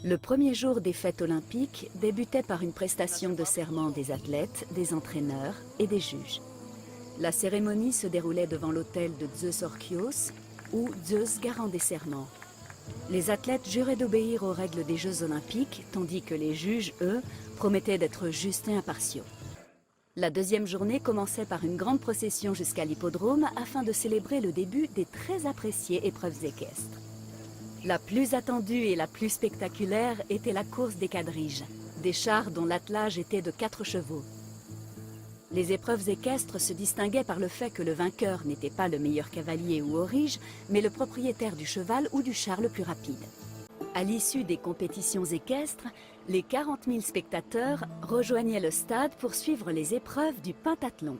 Le premier jour des fêtes olympiques débutait par une prestation de serment des athlètes, des entraîneurs et des juges. La cérémonie se déroulait devant l'autel de Zeus Orchios, ou Zeus garant des serments. Les athlètes juraient d'obéir aux règles des Jeux olympiques, tandis que les juges, eux, promettaient d'être justes et impartiaux. La deuxième journée commençait par une grande procession jusqu'à l'hippodrome afin de célébrer le début des très appréciées épreuves équestres. La plus attendue et la plus spectaculaire était la course des quadriges, des chars dont l'attelage était de 4 chevaux. Les épreuves équestres se distinguaient par le fait que le vainqueur n'était pas le meilleur cavalier ou aurige, mais le propriétaire du cheval ou du char le plus rapide. À l'issue des compétitions équestres, les 40 000 spectateurs rejoignaient le stade pour suivre les épreuves du pentathlon.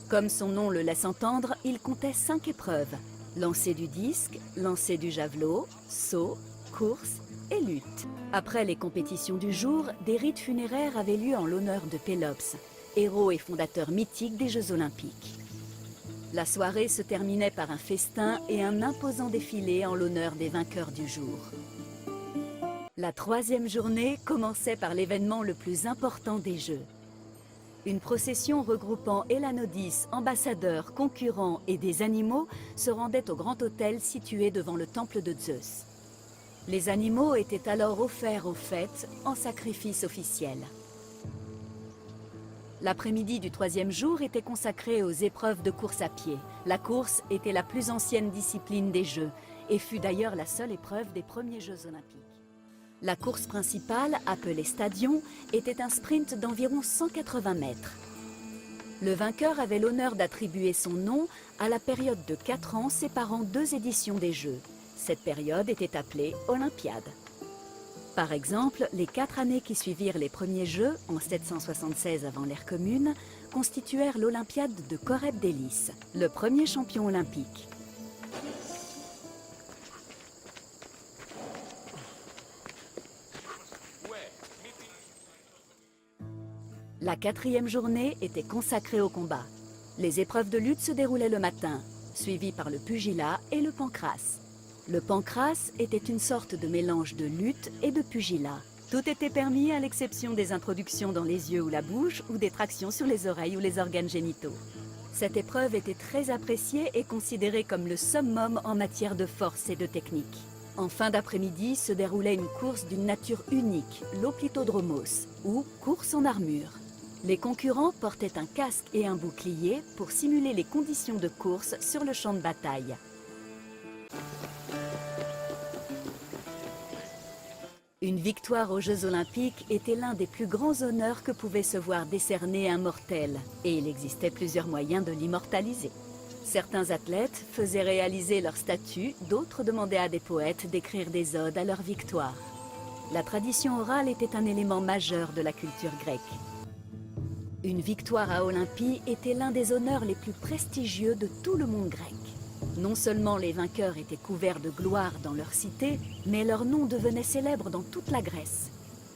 Comme son nom le laisse entendre, il comptait 5 épreuves: lancer du disque, lancer du javelot, saut, course et lutte. Après les compétitions du jour, des rites funéraires avaient lieu en l'honneur de Pélops, héros et fondateur mythique des Jeux olympiques. La soirée se terminait par un festin et un imposant défilé en l'honneur des vainqueurs du jour. La troisième journée commençait par l'événement le plus important des Jeux. Une procession regroupant Hélanodis, ambassadeurs, concurrents et des animaux se rendait au grand autel situé devant le temple de Zeus. Les animaux étaient alors offerts aux fêtes en sacrifice officiel. L'après-midi du troisième jour était consacré aux épreuves de course à pied. La course était la plus ancienne discipline des Jeux et fut d'ailleurs la seule épreuve des premiers Jeux olympiques. La course principale, appelée stadion, était un sprint d'environ 180 mètres. Le vainqueur avait l'honneur d'attribuer son nom à la période de 4 ans séparant 2 éditions des Jeux. Cette période était appelée Olympiade. Par exemple, les 4 années qui suivirent les premiers Jeux, en 776 avant l'ère commune, constituèrent l'Olympiade de Coreb d'Hélice, le premier champion olympique. La 4e journée était consacrée au combat. Les épreuves de lutte se déroulaient le matin, suivies par le pugilat et le pancrace. Le pancrace était une sorte de mélange de lutte et de pugilat. Tout était permis à l'exception des introductions dans les yeux ou la bouche ou des tractions sur les oreilles ou les organes génitaux. Cette épreuve était très appréciée et considérée comme le summum en matière de force et de technique. En fin d'après-midi se déroulait une course d'une nature unique, l'oplitodromos, ou course en armure. Les concurrents portaient un casque et un bouclier pour simuler les conditions de course sur le champ de bataille. Une victoire aux Jeux olympiques était l'un des plus grands honneurs que pouvait se voir décerner un mortel, et il existait plusieurs moyens de l'immortaliser. Certains athlètes faisaient réaliser leur statue, d'autres demandaient à des poètes d'écrire des odes à leur victoire. La tradition orale était un élément majeur de la culture grecque. Une victoire à Olympie était l'un des honneurs les plus prestigieux de tout le monde grec. Non seulement les vainqueurs étaient couverts de gloire dans leur cité, mais leur nom devenait célèbre dans toute la Grèce.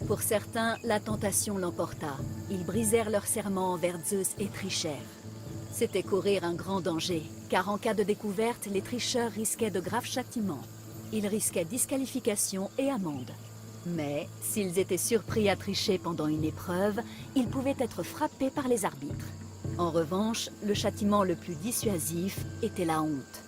Pour certains, la tentation l'emporta. Ils brisèrent leur serment envers Zeus et trichèrent. C'était courir un grand danger, car en cas de découverte, les tricheurs risquaient de graves châtiments. Ils risquaient disqualification et amende. Mais, s'ils étaient surpris à tricher pendant une épreuve, ils pouvaient être frappés par les arbitres. En revanche, le châtiment le plus dissuasif était la honte.